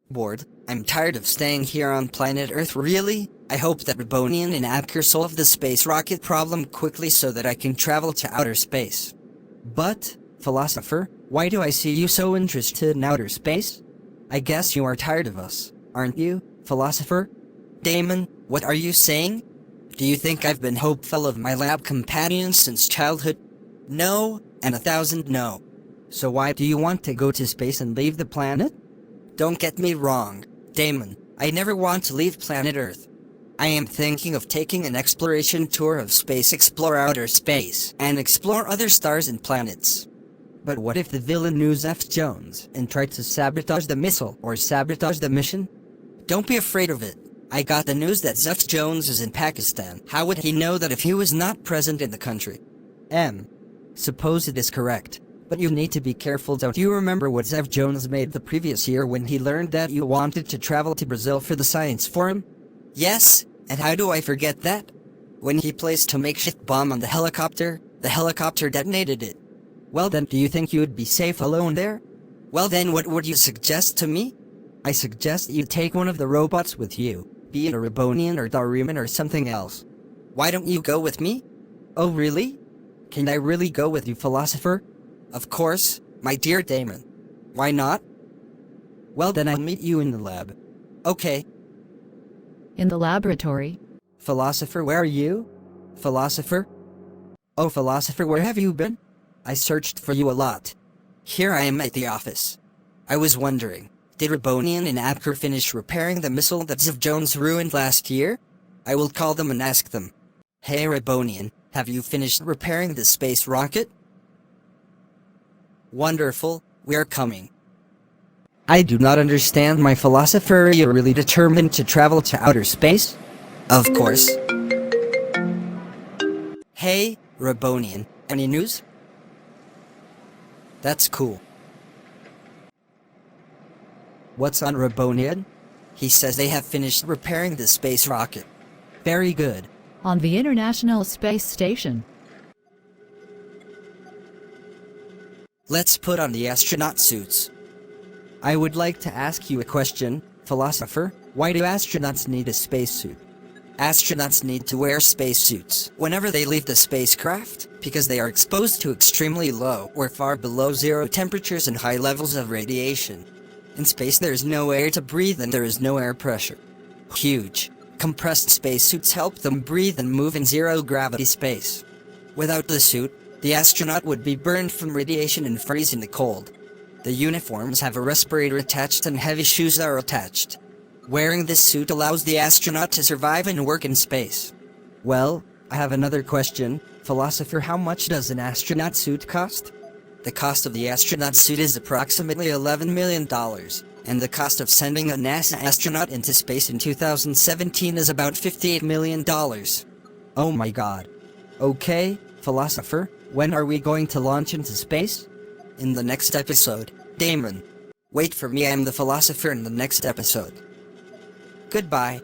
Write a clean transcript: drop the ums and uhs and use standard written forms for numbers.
bored. I'm tired of staying here on planet Earth, really. I hope that Rabonian and Abker solve the space rocket problem quickly so that I can travel to outer space. But, philosopher, why do I see you so interested in outer space? I guess you are tired of us, aren't you, philosopher? Damon, what are you saying? Do you think I've been hopeful of my lab companions since childhood? No, and 1,000 no. So why do you want to go to space and leave the planet? Don't get me wrong, Damon, I never want to leave planet Earth. I am thinking of taking an exploration tour of space, explore outer space, and explore other stars and planets. But what if the villain knew Zeph Jones and tried to sabotage the missile or sabotage the mission? Don't be afraid of it. I got the news that Zeph Jones is in Pakistan. How would he know that if he was not present in the country? Suppose it is correct. But you need to be careful. Don't you remember what Zeph Jones made the previous year when he learned that you wanted to travel to Brazil for the science forum? Yes, and how do I forget that? When he placed a makeshift bomb on the helicopter detonated it. Well then, do you think you would be safe alone there? Well then, what would you suggest to me? I suggest you take one of the robots with you, be it a Rabonian or Dariman or something else. Why don't you go with me? Oh really? Can I really go with you, philosopher? Of course, my dear Damon. Why not? Well then, I'll meet you in the lab. Okay. In the laboratory. Philosopher, where are you? Philosopher? Oh, philosopher, where have you been? I searched for you a lot. Here I am at the office. I was wondering, did Rabonian and Abker finish repairing the missile that Zeph Jones ruined last year? I will call them and ask them. Hey Rabonian, have you finished repairing the space rocket? Wonderful, we are coming. I do not understand, my philosopher. Are you really determined to travel to outer space? Of course. Hey, Rabonian, any news? That's cool. What's on Rabonian? He says they have finished repairing the space rocket. Very good. On the International Space Station. Let's put on the astronaut suits. I would like to ask you a question, philosopher. Why do astronauts need a spacesuit? Astronauts need to wear spacesuits whenever they leave the spacecraft because they are exposed to extremely low or far below zero temperatures and high levels of radiation. In space there is no air to breathe and there is no air pressure. Huge, compressed spacesuits help them breathe and move in zero-gravity space. Without the suit, the astronaut would be burned from radiation and freeze in the cold. The uniforms have a respirator attached and heavy shoes are attached. Wearing this suit allows the astronaut to survive and work in space. Well, I have another question, philosopher. How much does an astronaut suit cost? The cost of the astronaut suit is approximately $11 million, and the cost of sending a NASA astronaut into space in 2017 is about $58 million. Oh my god. Okay, philosopher, when are we going to launch into space? In the next episode, Damon. Wait for me, I am the philosopher in the next episode. Goodbye.